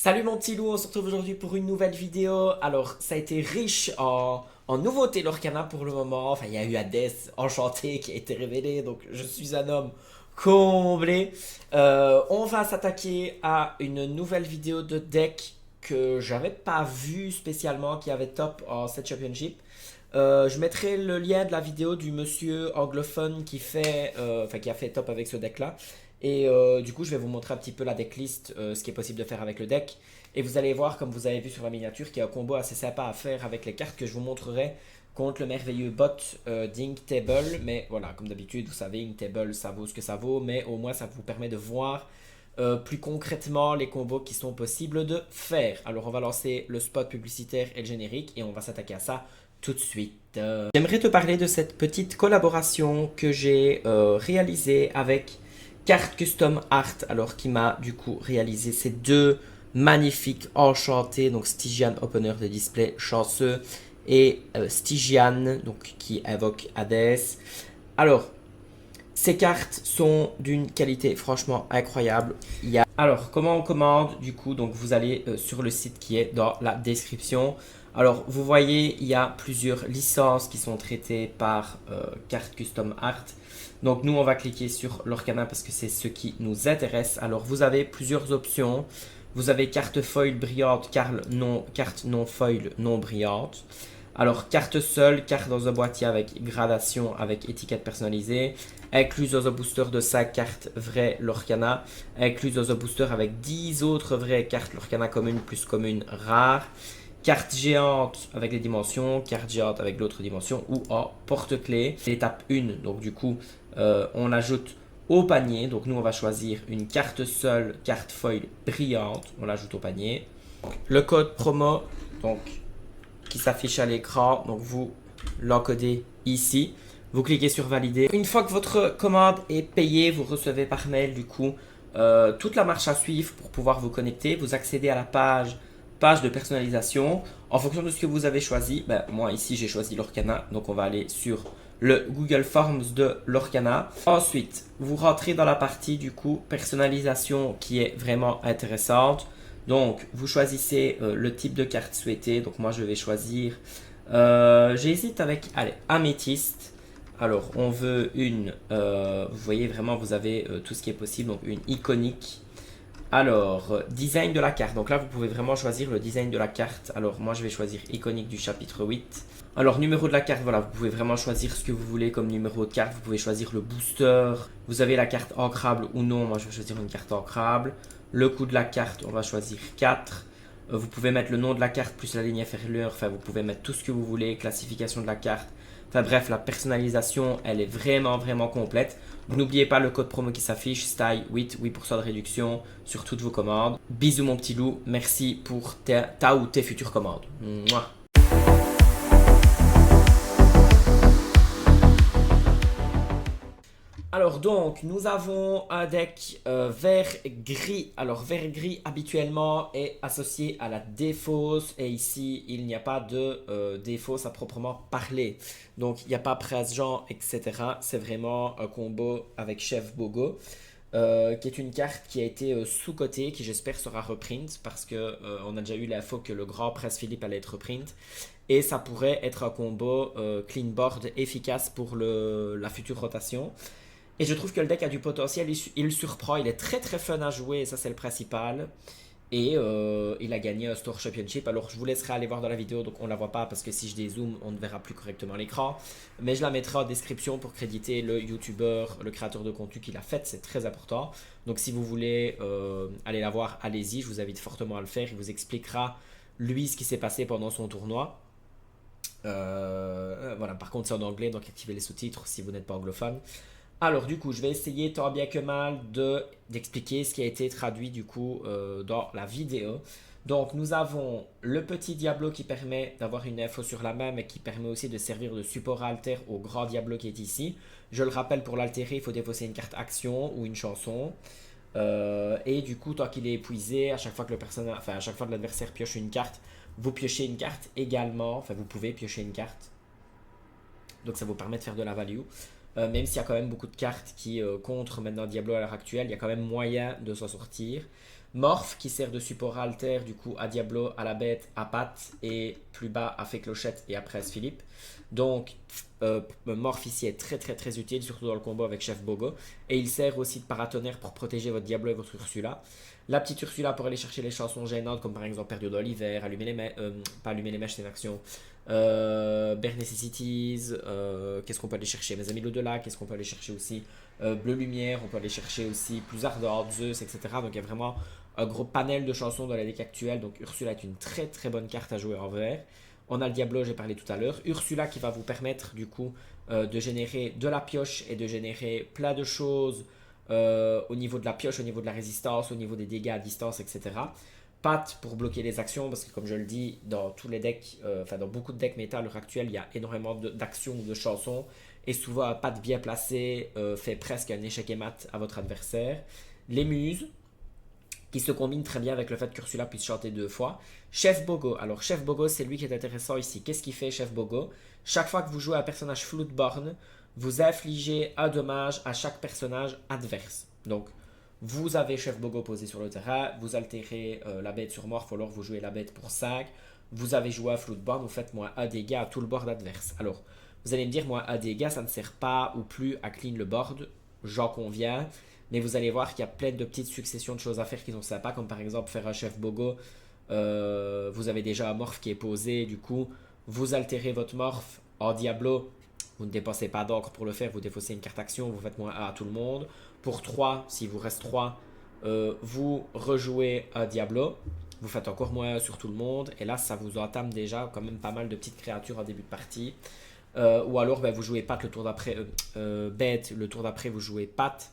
Salut mon petit loup, on se retrouve aujourd'hui pour une nouvelle vidéo. Alors, ça a été riche en nouveautés Lorcana pour le moment. Enfin, il y a eu Hades Enchanté qui a été révélé, donc je suis un homme comblé. On va s'attaquer à une nouvelle vidéo de deck que j'avais pas vu spécialement, qui avait top en set championship. Je mettrai le lien de la vidéo du monsieur anglophone qui a fait top avec ce deck-là. Et du coup, je vais vous montrer un petit peu la decklist, ce qui est possible de faire avec le deck. Et vous allez voir, comme vous avez vu sur la miniature, qu'il y a un combo assez sympa à faire avec les cartes que je vous montrerai contre le merveilleux bot d'Inktable. Mais voilà, comme d'habitude, vous savez, Inktable, ça vaut ce que ça vaut. Mais au moins, ça vous permet de voir plus concrètement les combos qui sont possibles de faire. Alors, on va lancer le spot publicitaire et le générique. Et on va s'attaquer à ça tout de suite. J'aimerais te parler de cette petite collaboration que j'ai réalisée avec Carte Custom Art, alors qui m'a du coup réalisé ces deux magnifiques enchantés, donc Stygian Opener de display chanceux et Stygian, donc qui évoque Hades. Alors, ces cartes sont d'une qualité franchement incroyable. Alors, comment on commande du coup? Donc, vous allez sur le site qui est dans la description. Alors, vous voyez, il y a plusieurs licences qui sont traitées par Carte Custom Art. Donc, nous, on va cliquer sur l'Orcana parce que c'est ce qui nous intéresse. Alors, vous avez plusieurs options. Vous avez carte foil brillante, carte non foil non brillante. Alors, carte seule, carte dans un boîtier avec gradation, avec étiquette personnalisée. Incluse dans un booster de 5 cartes vraies Lorcana. Incluse dans un booster avec 10 autres vraies cartes Lorcana communes plus communes rares. Carte géante avec les dimensions, carte géante avec l'autre dimension ou en porte-clés. L'étape 1, donc du coup, on ajoute au panier. Donc nous, on va choisir une carte seule, carte foil brillante. On l'ajoute au panier. Le code promo, donc qui s'affiche à l'écran. Donc vous l'encodez ici. Vous cliquez sur valider. Une fois que votre commande est payée, vous recevez par mail du coup toute la marche à suivre pour pouvoir vous connecter. Vous accédez à la page de personnalisation. En fonction de ce que vous avez choisi, ben, moi ici j'ai choisi l'Orcana. Donc on va aller sur le Google Forms de l'Orcana. Ensuite, vous rentrez dans la partie du coup personnalisation qui est vraiment intéressante. Donc, vous choisissez le type de carte souhaitée. Donc, moi, je vais choisir. J'hésite avec, allez, améthyste. Alors, on veut une. Vous voyez vraiment, vous avez tout ce qui est possible. Donc, une iconique. Alors, design de la carte. Donc là, vous pouvez vraiment choisir le design de la carte. Alors, moi, je vais choisir iconique du chapitre 8. Alors, numéro de la carte, voilà, vous pouvez vraiment choisir ce que vous voulez comme numéro de carte. Vous pouvez choisir le booster. Vous avez la carte ancrable ou non. Moi, je vais choisir une carte ancrable. Le coût de la carte, on va choisir 4. Vous pouvez mettre le nom de la carte plus la ligne inférieure. Enfin, vous pouvez mettre tout ce que vous voulez. Classification de la carte. Enfin bref, la personnalisation, elle est vraiment, vraiment complète. N'oubliez pas le code promo qui s'affiche, STY 8% de réduction sur toutes vos commandes. Bisous mon petit loup, merci pour ta ou tes futures commandes. Mouah. Alors donc, nous avons un deck vert-gris. Alors vert-gris habituellement est associé à la défausse et ici il n'y a pas de défausse à proprement parler. Donc il n'y a pas Presse-Jean, etc. C'est vraiment un combo avec Chef Bogo. Qui est une carte qui a été sous-cotée, qui j'espère sera reprint parce que on a déjà eu l'info que le grand Presse Philippe allait être reprint et ça pourrait être un combo clean board efficace pour la future rotation. Et je trouve que le deck a du potentiel, il surprend, il est très très fun à jouer, et ça c'est le principal. Et il a gagné un Store Championship. Alors je vous laisserai aller voir dans la vidéo, donc on ne la voit pas parce que si je dézoome, on ne verra plus correctement l'écran. Mais je la mettrai en description pour créditer le YouTuber, le créateur de contenu qui l'a fait, c'est très important. Donc si vous voulez aller la voir, allez-y, je vous invite fortement à le faire. Il vous expliquera lui ce qui s'est passé pendant son tournoi. Voilà, par contre c'est en anglais, donc activez les sous-titres si vous n'êtes pas anglophone. Alors du coup, je vais essayer tant bien que mal d'expliquer ce qui a été traduit du coup dans la vidéo. Donc nous avons le petit Diablo qui permet d'avoir une info sur la main mais qui permet aussi de servir de support alter au grand Diablo qui est ici. Je le rappelle, pour l'altérer, il faut défausser une carte action ou une chanson. Et du coup, tant qu'il est épuisé, à chaque fois que à chaque fois que l'adversaire pioche une carte, vous piochez une carte également. Enfin, vous pouvez piocher une carte. Donc ça vous permet de faire de la value. Même s'il y a quand même beaucoup de cartes qui contre maintenant Diablo à l'heure actuelle, il y a quand même moyen de s'en sortir. Morph qui sert de support à Alter, du coup à Diablo, à la bête, à Pat et plus bas à Fée Clochette et à Presse Philippe. Donc Morph ici est très très très utile, surtout dans le combo avec Chef Bogo. Et il sert aussi de paratonnerre pour protéger votre Diablo et votre Ursula. La petite Ursula pour aller chercher les chansons gênantes comme par exemple Période dans l'hiver, allumer les mèches, pas allumer les mèches c'est une action. Bare Necessities, qu'est-ce qu'on peut aller chercher? Mes amis l'au-delà, qu'est-ce qu'on peut aller chercher aussi? Bleu Lumière, on peut aller chercher aussi Plus Ardente, Zeus, etc. Donc il y a vraiment un gros panel de chansons dans la deck actuelle. Donc Ursula est une très très bonne carte à jouer en vert. On a le Diablo, j'ai parlé tout à l'heure. Ursula qui va vous permettre du coup de générer de la pioche et de générer plein de choses au niveau de la pioche, au niveau de la résistance, au niveau des dégâts à distance, etc. Pat pour bloquer les actions, parce que comme je le dis, dans tous les decks, dans beaucoup de decks méta à l'heure actuelle, il y a énormément d'actions ou de chansons. Et souvent, un Pat bien placé fait presque un échec et mat à votre adversaire. Les muses, qui se combinent très bien avec le fait qu'Ursula puisse chanter 2 fois. Chef Bogo, alors Chef Bogo, c'est lui qui est intéressant ici. Qu'est-ce qu'il fait, Chef Bogo? Chaque fois que vous jouez un personnage Floodborn, vous infligez un dommage à chaque personnage adverse. Donc, vous avez Chef Bogo posé sur le terrain, vous altérez la bête sur Morph, alors vous jouez la bête pour 5. Vous avez joué à Floodborn, vous faites moins 1 dégât à tout le board adverse. Alors, vous allez me dire, moins 1 dégât, ça ne sert pas ou plus à clean le board, j'en conviens. Mais vous allez voir qu'il y a plein de petites successions de choses à faire qui sont sympas, comme par exemple faire un Chef Bogo. Vous avez déjà un Morph qui est posé, du coup, vous altérez votre Morph en Diablo. Vous ne dépensez pas d'encre pour le faire, vous défaussez une carte action, vous faites moins 1 à tout le monde. Pour 3, s'il vous reste 3, vous rejouez un Diablo. Vous faites encore moins 1 sur tout le monde. Et là, ça vous entame déjà quand même pas mal de petites créatures en début de partie. Ou alors, vous jouez Pat le tour d'après, bête, le tour d'après, vous jouez Pat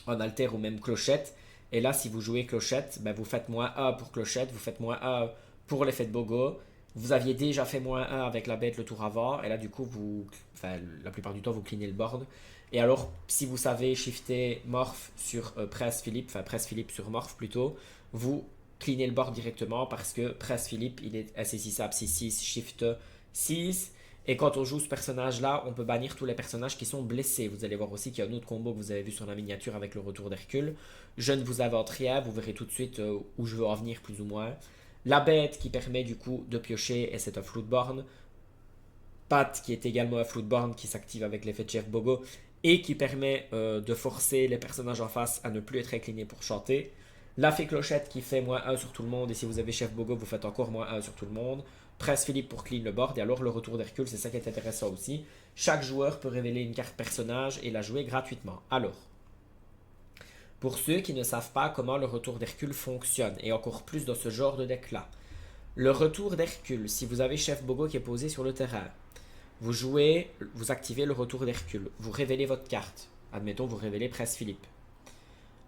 en alter ou même Clochette. Et là, si vous jouez Clochette, vous faites moins 1 pour Clochette, vous faites moins 1 pour l'effet de Bogo. Vous aviez déjà fait moins 1 avec la bête le tour avant. Et là, du coup, la plupart du temps, vous cleanez le board. Et alors, si vous savez shifter Morph sur Presse Philippe, Presse Philippe sur Morph plutôt, vous cleanez le board directement parce que Presse Philippe, il est SC6 Ab 6 Shift 6. Et quand on joue ce personnage-là, on peut bannir tous les personnages qui sont blessés. Vous allez voir aussi qu'il y a un autre combo que vous avez vu sur la miniature avec le retour d'Hercule. Je ne vous invente rien, vous verrez tout de suite où je veux en venir plus ou moins. La bête qui permet du coup de piocher, et c'est un Floodborn. Pat qui est également un Floodborn qui s'active avec l'effet de Chef Bogo et qui permet de forcer les personnages en face à ne plus être inclinés pour chanter. La Fée Clochette qui fait moins 1 sur tout le monde, et si vous avez Chef Bogo, vous faites encore moins 1 sur tout le monde. Presse Philippe pour clean le board, et alors le retour d'Hercule, c'est ça qui est intéressant aussi. Chaque joueur peut révéler une carte personnage et la jouer gratuitement. Alors, pour ceux qui ne savent pas comment le retour d'Hercule fonctionne, et encore plus dans ce genre de deck-là, le retour d'Hercule, si vous avez Chef Bogo qui est posé sur le terrain, vous activez le retour d'Hercule, vous révélez votre carte. Admettons, vous révélez Presse Philippe.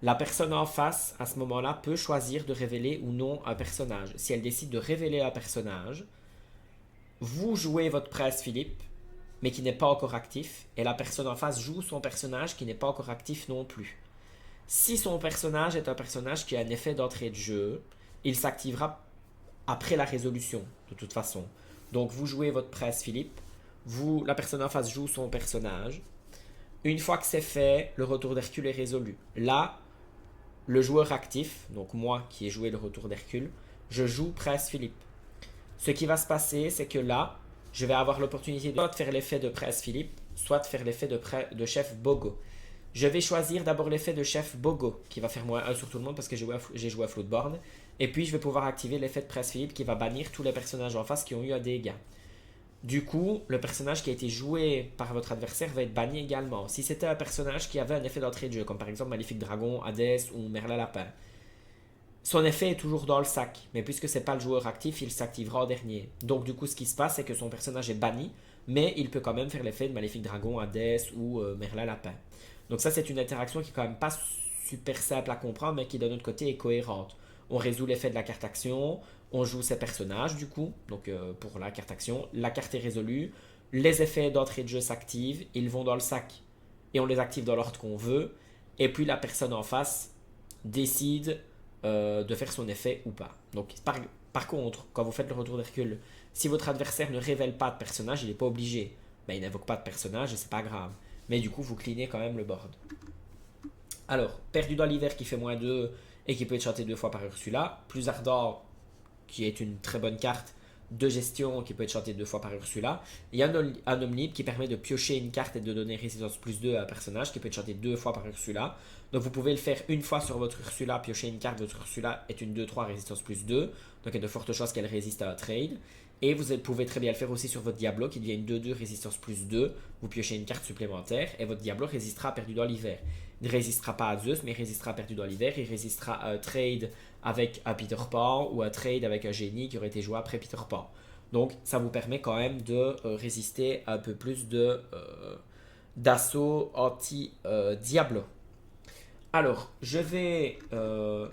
La personne en face, à ce moment-là, peut choisir de révéler ou non un personnage. Si elle décide de révéler un personnage, vous jouez votre Presse Philippe, mais qui n'est pas encore actif, et la personne en face joue son personnage qui n'est pas encore actif non plus. Si son personnage est un personnage qui a un effet d'entrée de jeu, il s'activera après la résolution, de toute façon. Donc vous jouez votre Presse Philippe, la personne en face joue son personnage. Une fois que c'est fait, le retour d'Hercule est résolu. Là, le joueur actif, donc moi qui ai joué le retour d'Hercule, je joue Presse Philippe. Ce qui va se passer, c'est que là, je vais avoir l'opportunité de soit de faire l'effet de Presse Philippe, soit de faire l'effet de Chef Bogo. Je vais choisir d'abord l'effet de Chef Bogo, qui va faire moins 1 sur tout le monde parce que j'ai joué à Floodborn. Et puis, je vais pouvoir activer l'effet de Presse Philippe qui va bannir tous les personnages en face qui ont eu un dégât. Du coup, le personnage qui a été joué par votre adversaire va être banni également. Si c'était un personnage qui avait un effet d'entrée de jeu, comme par exemple Maléfique Dragon, Hadès ou Merlin Lapin, son effet est toujours dans le sac, mais puisque c'est pas le joueur actif, il s'activera en dernier. Donc du coup, ce qui se passe, c'est que son personnage est banni, mais il peut quand même faire l'effet de Maléfique Dragon, Hadès ou Merlin Lapin. Donc ça, c'est une interaction qui est quand même pas super simple à comprendre, mais qui d'un autre côté est cohérente. On résout l'effet de la carte action, on joue ses personnages du coup, donc pour la carte action, la carte est résolue, les effets d'entrée de jeu s'activent, ils vont dans le sac et on les active dans l'ordre qu'on veut, et puis la personne en face décide de faire son effet ou pas. Donc par contre, quand vous faites le retour d'Hercule, si votre adversaire ne révèle pas de personnage, il n'est pas obligé. Il n'invoque pas de personnage et c'est pas grave. Mais du coup, vous cleanez quand même le board. Alors, Perdu dans l'hiver qui fait moins 2 et qui peut être chanté 2 fois par Ursula. Plus ardent, qui est une très bonne carte de gestion qui peut être chantée 2 fois par Ursula. Il y a un homme libre qui permet de piocher une carte et de donner résistance plus 2 à un personnage qui peut être chanté 2 fois par Ursula. Donc vous pouvez le faire une fois sur votre Ursula, piocher une carte, votre Ursula est une 2-3 résistance plus 2. Donc il y a de fortes chances qu'elle résiste à un trade. Et vous pouvez très bien le faire aussi sur votre Diablo qui devient une 2-2 résistance plus 2. Vous piochez une carte supplémentaire et votre Diablo résistera à perdu dans l'hiver. Il ne résistera pas à Zeus, mais il résistera à perdu dans l'hiver. Il résistera à un trade avec un Peter Pan ou un trade avec un génie qui aurait été joué après Peter Pan. Donc ça vous permet quand même de résister à un peu plus d'assaut anti-Diablo. Alors, je vais...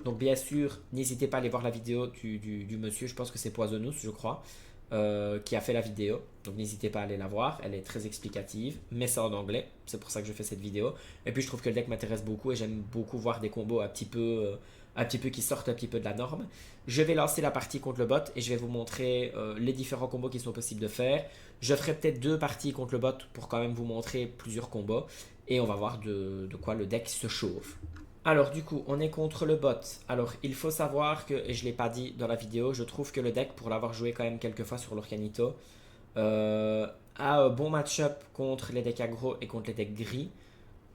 donc bien sûr, n'hésitez pas à aller voir la vidéo du monsieur, je pense que c'est Poisonous, je crois, qui a fait la vidéo. Donc n'hésitez pas à aller la voir, elle est très explicative, mais c'est en anglais, c'est pour ça que je fais cette vidéo. Et puis je trouve que le deck m'intéresse beaucoup et j'aime beaucoup voir des combos un petit peu qui sortent un petit peu de la norme. Je vais lancer la partie contre le bot et je vais vous montrer les différents combos qui sont possibles de faire. Je ferai peut-être 2 parties contre le bot pour quand même vous montrer plusieurs combos. Et on va voir de quoi le deck se chauffe. Alors du coup, on est contre le bot. Alors il faut savoir que, et je ne l'ai pas dit dans la vidéo, je trouve que le deck, pour l'avoir joué quand même quelques fois sur l'Orcanito, a un bon match-up contre les decks aggro et contre les decks gris.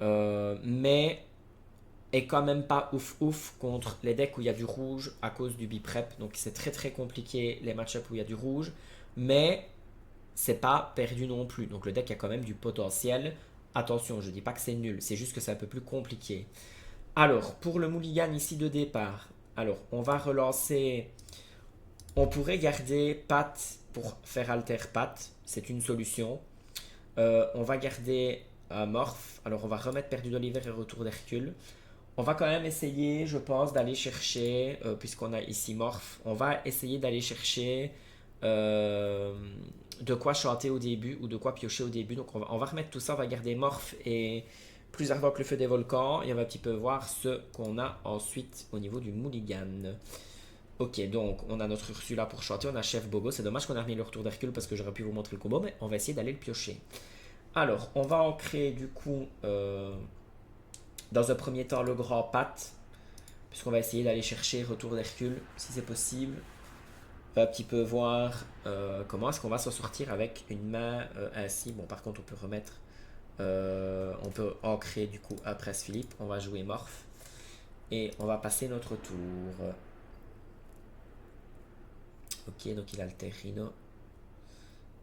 Mais est quand même pas ouf ouf contre les decks où il y a du rouge à cause du biprep. Donc c'est très très compliqué les match-up où il y a du rouge. Mais c'est pas perdu non plus. Donc le deck a quand même du potentiel. Attention, je dis pas que c'est nul, c'est juste que c'est un peu plus compliqué. Alors, pour le mulligan ici de départ, alors on va relancer. On pourrait garder Pat pour faire alter Pat, c'est une solution. On va garder Morph, alors on va remettre Perdu de l'hiver et Retour d'Hercule. On va quand même essayer, je pense, d'aller chercher, puisqu'on a ici Morph, on va essayer d'aller chercher de quoi chanter au début ou de quoi piocher au début. Donc on va remettre tout ça, on va garder Morph et plus ardent que le feu des volcans et on va un petit peu voir ce qu'on a ensuite au niveau du mulligan. Ok, donc on a notre Ursula pour chanter, on a Chef Bogo. C'est dommage qu'on a remis le Retour d'Hercule parce que j'aurais pu vous montrer le combo, mais on va essayer d'aller le piocher. Alors, on va en créer du coup dans un premier temps le grand Pat, puisqu'on va essayer d'aller chercher Retour d'Hercule si c'est possible. On va un petit peu voir comment est-ce qu'on va s'en sortir avec une main ainsi. Bon, par contre, on peut remettre, on peut ancrer du coup un Presse Philippe. On va jouer Morph et on va passer notre tour. Ok, donc il altère Rhino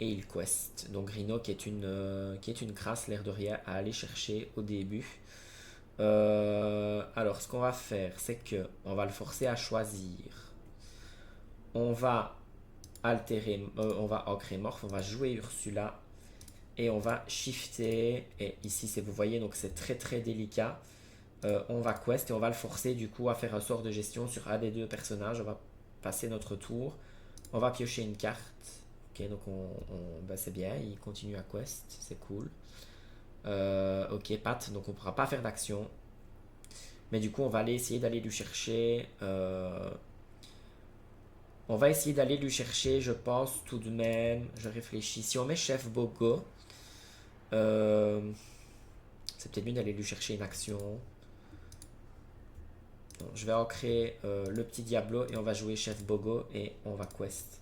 et il quest. Donc Rhino qui est une crasse, l'air de rien, à aller chercher au début. Alors, ce qu'on va faire, c'est que on va le forcer à choisir. On va altérer, on va ancrer Morph, on va jouer Ursula et on va shifter. Et ici, c'est vous voyez, donc c'est très très délicat. On va quest et on va le forcer du coup à faire un sort de gestion sur un des 2 personnages. On va passer notre tour. On va piocher une carte. Ok, donc bah c'est bien, il continue à quest, c'est cool. Ok, Pat, donc on ne pourra pas faire d'action. Mais du coup, on va aller essayer d'aller lui chercher. On va essayer d'aller lui chercher, je pense tout de même. Je réfléchis. Si on met Chef Bogo, c'est peut-être mieux d'aller lui chercher une action. Non, je vais ancrer le petit Diablo et on va jouer Chef Bogo et on va quest.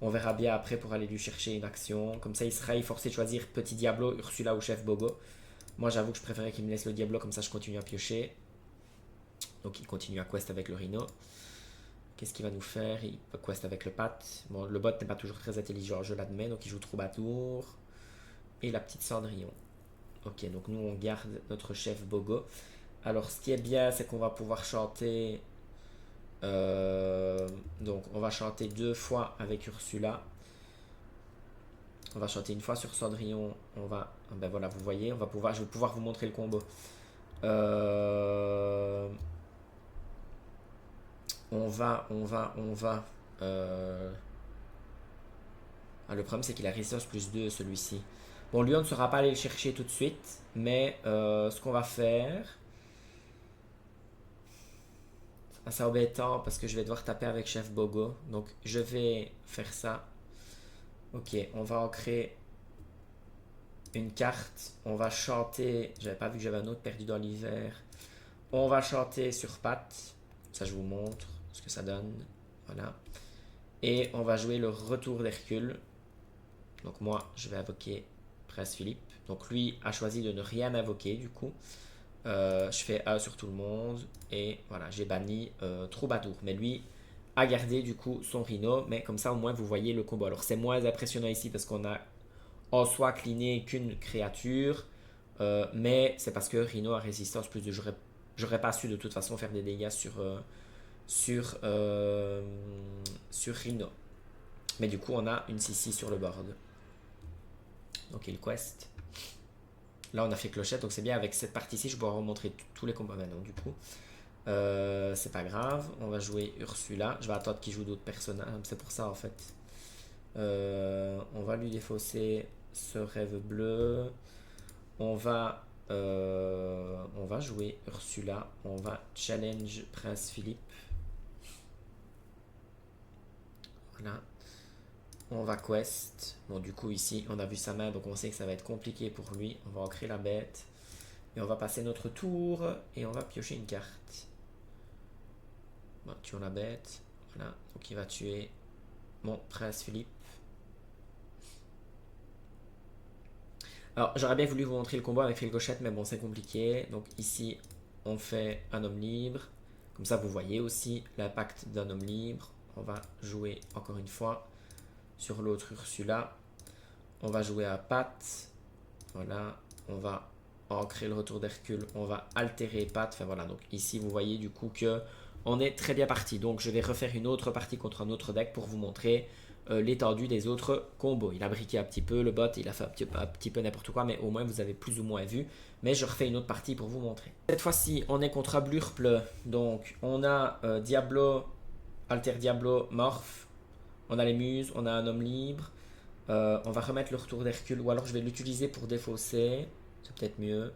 On verra bien après pour aller lui chercher une action. Comme ça, il sera forcé de choisir Petit Diablo, Ursula ou Chef Bogo. Moi, j'avoue que je préférais qu'il me laisse le Diablo, comme ça je continue à piocher. Donc, il continue à quest avec le Rhino. Qu'est-ce qu'il va nous faire? Il peut quest avec le Pat. Bon, le bot n'est pas toujours très intelligent, je l'admets. Donc, il joue Troubadour. Et la petite Cendrillon. Ok, donc nous, on garde notre Chef Bogo. Alors, ce qui est bien, c'est qu'on va pouvoir chanter... donc, on va chanter 2 fois avec Ursula. On va chanter une fois sur Cendrillon. On va... Ben voilà, vous voyez, je vais pouvoir vous montrer le combo. On va... Ah, le problème, c'est qu'il a résistance plus 2, celui-ci. Bon, lui, on ne sera pas aller le chercher tout de suite. Mais ce qu'on va faire... C'est embêtant parce que je vais devoir taper avec Chef Bogo. Donc, je vais faire ça. Ok, on va ancrer une carte. On va chanter... J'avais pas vu que j'avais un autre perdu dans l'hiver. On va chanter sur Pat. Ça, je vous montre ce que ça donne. Voilà. Et on va jouer le retour d'Hercule. Donc moi, je vais invoquer Prince Philippe. Donc lui a choisi de ne rien invoquer du coup. Je fais A sur tout le monde. Et voilà, j'ai banni Troubadour. Mais lui a gardé du coup son Rhino. Mais comme ça, au moins, vous voyez le combo. Alors c'est moins impressionnant ici parce qu'on a en soi cleané qu'une créature. Mais c'est parce que Rhino a résistance plus de... J'aurais pas su de toute façon faire des dégâts sur, euh, sur Rhino. Mais du coup, on a une 6-6 sur le board. Donc, il quest. Là, on a fait clochette, donc c'est bien. Avec cette partie-ci, je pourrais remontrer tous les combats maintenant, du coup. C'est pas grave. On va jouer Ursula. Je vais attendre qu'il joue d'autres personnages. C'est pour ça, en fait. On va lui défausser ce rêve bleu. On va jouer Ursula. On va challenge Prince Philippe. Voilà. On va quest. Bon, du coup, ici, on a vu sa main, donc on sait que ça va être compliqué pour lui. On va ancrer la bête. Et on va passer notre tour. Et on va piocher une carte. Bon, tuons la bête. Voilà. Donc, il va tuer mon Prince Philippe. Alors, j'aurais bien voulu vous montrer le combo avec Gauchette, mais bon, c'est compliqué. Donc, ici, on fait un homme libre. Comme ça, vous voyez aussi l'impact d'un homme libre. On va jouer encore une fois sur l'autre Ursula. On va jouer à Pat. Voilà. On va ancrer le retour d'Hercule. On va altérer Pat. Enfin voilà. Donc ici, vous voyez du coup que on est très bien parti. Donc je vais refaire une autre partie contre un autre deck pour vous montrer l'étendue des autres combos. Il a briqué un petit peu le bot. Il a fait un petit peu n'importe quoi. Mais au moins, vous avez plus ou moins vu. Mais je refais une autre partie pour vous montrer. Cette fois-ci, on est contre Blurple. Donc on a Diablo, Alter Diablo, Morph. On a les muses. On a un homme libre. On va remettre le retour d'Hercule, ou alors je vais l'utiliser pour défausser, c'est peut-être mieux.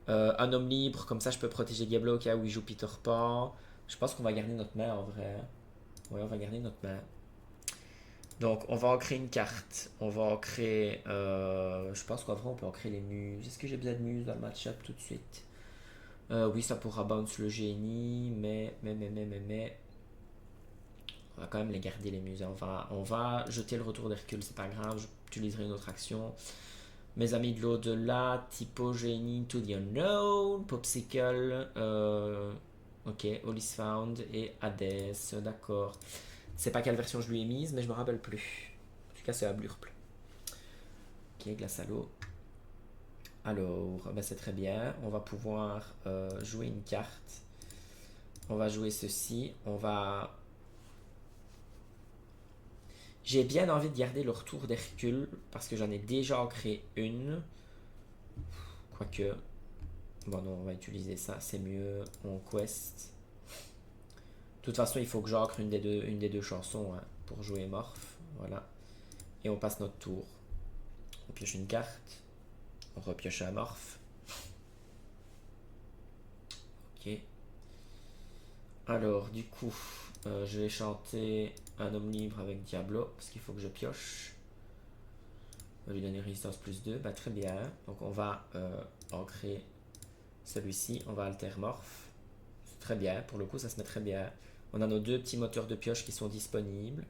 Un homme libre, comme ça je peux protéger Diablo au cas où il joue Peter Pan. Je pense qu'on va garder notre main en vrai. Ouais, on va garder notre main. Donc on va en créer une carte. On va en créer... je pense qu'en vrai on peut en créer les muses. Est-ce que j'ai besoin de muses dans le match-up tout de suite? Oui, ça pourra bounce le génie, mais... On va quand même les garder les muses. On va jeter le retour d'Hercule, c'est pas grave. J'utiliserai une autre action. Mes amis de l'au-delà, Typogénie, To the Unknown, Popsicle, ok, All is Found et Hades, d'accord. C'est pas quelle version je lui ai mise, mais je me rappelle plus. En tout cas, c'est à Blurple. Ok, glace à l'eau. Alors, ben c'est très bien. On va pouvoir jouer une carte. On va jouer ceci. J'ai bien envie de garder le retour d'Hercule parce que j'en ai déjà créé une. Quoique. Bon, non, on va utiliser ça, c'est mieux. On quest. De toute façon, il faut que j'ancre une des deux chansons hein, pour jouer Morph. Voilà. Et on passe notre tour. On pioche une carte. On repioche un Morph. Ok. Alors, du coup, je vais chanter un homme libre avec Diablo parce qu'il faut que je pioche. On va lui donner résistance plus 2. Bah, très bien. Donc, on va ancrer celui-ci. On va alter Morph. C'est très bien. Pour le coup, ça se met très bien. On a nos deux petits moteurs de pioche qui sont disponibles.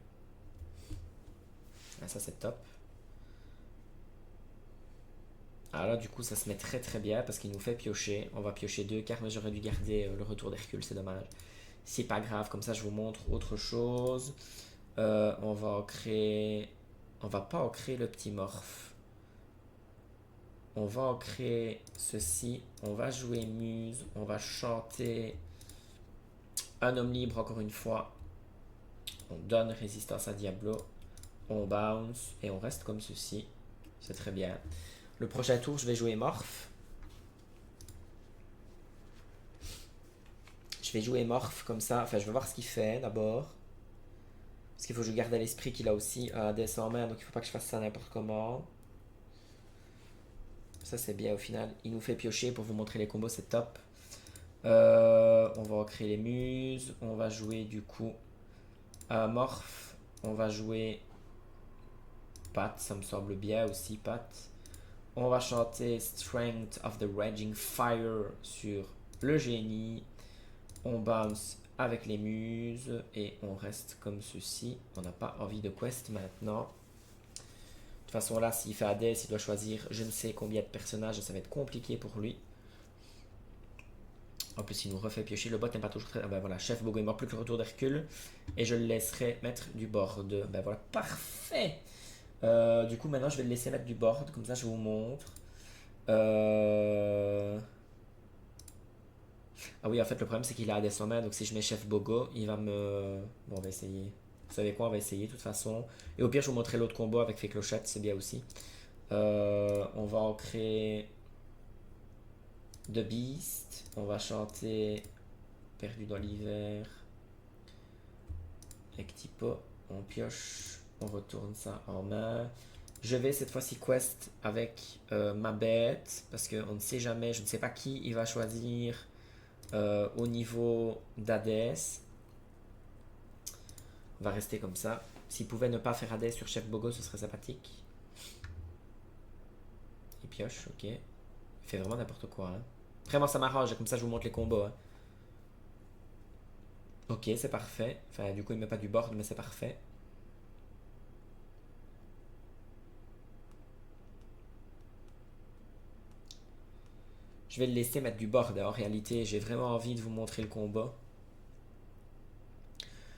Ah, ça, c'est top. Ah là, du coup, ça se met très très bien parce qu'il nous fait piocher. On va piocher deux cartes, mais j'aurais dû garder le retour d'Hercule, c'est dommage. C'est pas grave, comme ça je vous montre autre chose. On va en créer... On va pas en créer le petit morph. On va en créer ceci. On va jouer Muse. On va chanter un homme libre encore une fois. On donne résistance à Diablo. On bounce et on reste comme ceci. C'est très bien. Le prochain tour, je vais jouer Morph. Je vais jouer Morph comme ça. Enfin, je vais voir ce qu'il fait d'abord. Parce qu'il faut que je garde à l'esprit qu'il a aussi un DS en main. Donc il ne faut pas que je fasse ça n'importe comment. Ça, c'est bien au final. Il nous fait piocher pour vous montrer les combos. C'est top. On va créer les muses. On va jouer du coup Morph. On va jouer Pat. Ça me semble bien aussi, Pat. On va chanter Strength of the Raging Fire sur le génie. On bounce avec les muses et on reste comme ceci. On n'a pas envie de quest maintenant. De toute façon là, s'il fait Hades, il doit choisir je ne sais combien de personnages et ça va être compliqué pour lui. En plus, il nous refait piocher. Le bot n'est pas toujours très... Ah ben voilà, Chef Bogo est mort, plus que le retour d'Hercule. Et je le laisserai mettre du board. Ben voilà, parfait. Du coup, maintenant, je vais le laisser mettre du board. Comme ça, je vous montre. Ah oui, en fait, le problème, c'est qu'il a Hades en main. Donc, si je mets Chef Bogo, il va me... Bon, on va essayer. Vous savez quoi, on va essayer de toute façon. Et au pire, je vous montrerai l'autre combo avec Fée Clochette. C'est bien aussi. On va en créer... The Beast. On va chanter Perdu dans l'hiver. Avec Tipo. On pioche. On retourne ça en main. Je vais cette fois-ci quest avec ma bête. Parce qu'on ne sait jamais. Je ne sais pas qui il va choisir au niveau d'Hades. On va rester comme ça. S'il pouvait ne pas faire Hades sur Chef Bogo, ce serait sympathique. Il pioche, ok. Il fait vraiment n'importe quoi. Hein. Vraiment, ça m'arrange. Comme ça, je vous montre les combos. Hein. Ok, c'est parfait. Enfin, du coup, il met pas du board, mais c'est parfait. Je vais le laisser mettre du board. En réalité, j'ai vraiment envie de vous montrer le combo.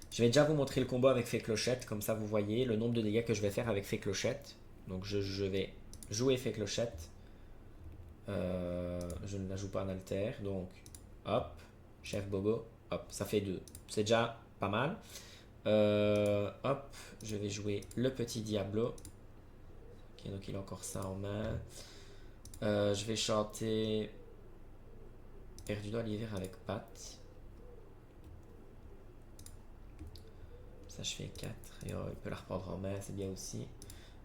Je vais déjà vous montrer le combo avec Fée Clochette. Comme ça, vous voyez le nombre de dégâts que je vais faire avec Fée Clochette. Donc, je vais jouer Fée Clochette. Je ne la joue pas en alter. Donc, hop, Chef Bogo, hop, ça fait 2. C'est déjà pas mal. Hop, je vais jouer le petit Diablo. Ok, donc il a encore ça en main. Je vais chanter Perdu dans l'hiver avec Pat. Ça, je fais 4. Et il peut la reprendre en main, c'est bien aussi.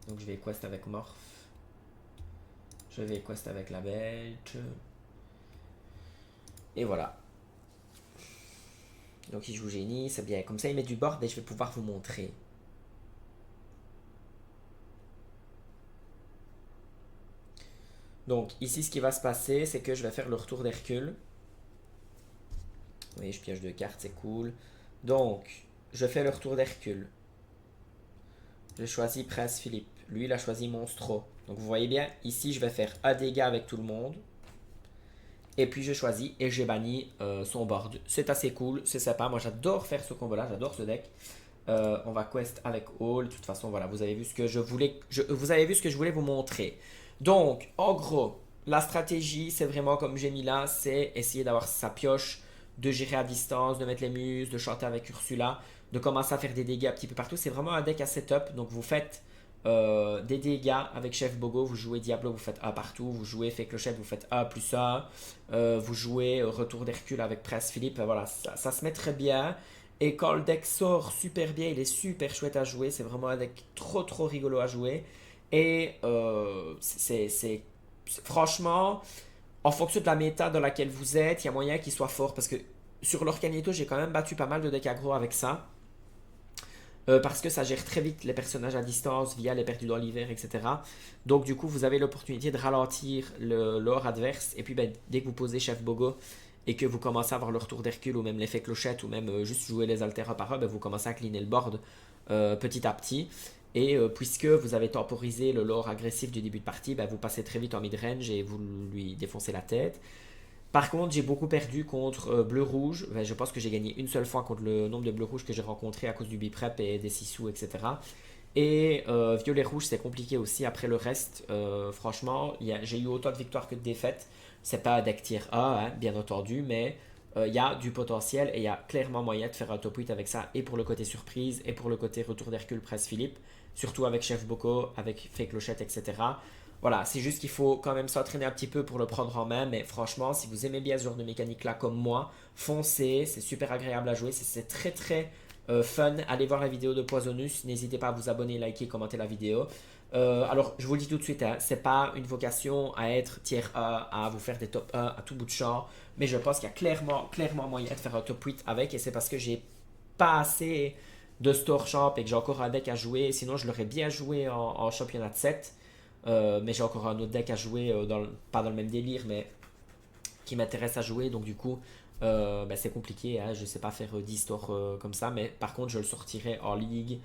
Donc, je vais quest avec Morph. Je vais quest avec la bête. Et voilà. Donc il joue génie, c'est bien. Comme ça, il met du board et je vais pouvoir vous montrer. Donc ici, ce qui va se passer, c'est que je vais faire le retour d'Hercule. Oui, je pioche 2 cartes, c'est cool. Donc, je fais le retour d'Hercule. Je choisis Prince Philippe. Lui, il a choisi Monstro. Donc vous voyez bien, ici, je vais faire un dégât avec tout le monde. Et puis je choisis et j'ai banni son board. C'est assez cool, c'est sympa. Moi j'adore faire ce combo là, j'adore ce deck. On va quest avec All. De toute façon, voilà, vous avez vu ce que je voulais, vous avez vu ce que je voulais vous montrer. Donc, en gros, la stratégie, c'est vraiment comme j'ai mis là, c'est essayer d'avoir sa pioche, de gérer à distance, de mettre les muses, de chanter avec Ursula, de commencer à faire des dégâts un petit peu partout. C'est vraiment un deck à setup. Donc vous faites des dégâts avec Chef Bogo, vous jouez Diablo, vous faites A partout, vous jouez Fée Clochette, vous faites A plus A, vous jouez Retour d'Hercule avec Prince Philippe, voilà, ça se met très bien. Et quand le deck sort super bien, il est super chouette à jouer, c'est vraiment un deck trop rigolo à jouer. Et franchement, en fonction de la méta dans laquelle vous êtes, il y a moyen qu'il soit fort, parce que sur l'Orcanito, j'ai quand même battu pas mal de decks aggro avec ça. Parce que ça gère très vite les personnages à distance via les perdus dans l'hiver, etc. Donc du coup, vous avez l'opportunité de ralentir le lore adverse. Et puis ben, dès que vous posez Chef Bogo et que vous commencez à avoir le retour d'Hercule ou même l'effet clochette ou même juste jouer les alters par eux, ben, vous commencez à cleaner le board petit à petit. Et puisque vous avez temporisé le lore agressif du début de partie, ben, vous passez très vite en mid-range et vous lui défoncez la tête. Par contre, j'ai beaucoup perdu contre bleu-rouge. Je pense que j'ai gagné une seule fois contre le nombre de bleu-rouge que j'ai rencontré à cause du biprep et des sissous, etc. Et violet-rouge, c'est compliqué aussi. Après le reste, franchement, j'ai eu autant de victoires que de défaites. C'est pas un deck tier A, hein, bien entendu, mais il y a du potentiel et il y a clairement moyen de faire un top 8 avec ça. Et pour le côté surprise, et pour le côté retour d'Hercule, Prince Philippe. Surtout avec Chef Boco, avec Fée Clochette, etc. Voilà, c'est juste qu'il faut quand même s'entraîner un petit peu pour le prendre en main, mais franchement, si vous aimez bien ce genre de mécanique-là comme moi, foncez, c'est super agréable à jouer, c'est très fun. Allez voir la vidéo de Poisonus, n'hésitez pas à vous abonner, liker, commenter la vidéo. Alors, je vous le dis tout de suite, hein, c'est pas une vocation à être tier 1, à vous faire des top 1 à tout bout de champ, mais je pense qu'il y a clairement moyen de faire un top 8 avec, et c'est parce que j'ai pas assez de store champ et que j'ai encore un deck à jouer, sinon je l'aurais bien joué en championnat de 7. Mais j'ai encore un autre deck à jouer, pas dans le même délire, mais qui m'intéresse à jouer. Donc du coup, C'est compliqué, hein, je sais pas faire 10 stores comme ça, mais par contre je le sortirai en ligue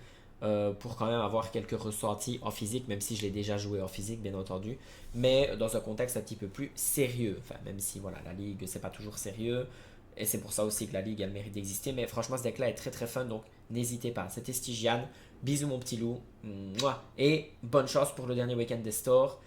pour quand même avoir quelques ressentis en physique, même si je l'ai déjà joué en physique bien entendu, mais dans un contexte un petit peu plus sérieux, enfin même si voilà la ligue c'est pas toujours sérieux, et c'est pour ça aussi que la ligue a le mérite d'exister, mais franchement ce deck là est très très fun, donc n'hésitez pas, c'était Stygian, bisous mon petit loup, mouah. Et bonne chance pour le dernier week-end des stores.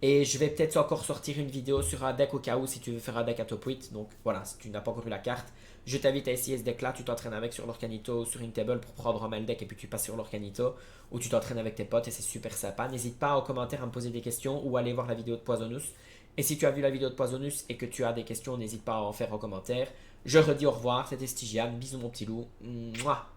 Et je vais peut-être encore sortir une vidéo sur un deck au cas où si tu veux faire un deck à top 8. Donc voilà, si tu n'as pas encore eu la carte, je t'invite à essayer ce deck là. Tu t'entraînes avec sur l'Orcanito ou sur une table pour prendre en main le deck et puis tu passes sur l'Orcanito. Ou tu t'entraînes avec tes potes et c'est super sympa. N'hésite pas en commentaire à me poser des questions ou à aller voir la vidéo de Poisonous. Et si tu as vu la vidéo de Poisonous et que tu as des questions, n'hésite pas à en faire en commentaire. Je redis au revoir, c'était Stygian. Bisous mon petit loup. Mouah.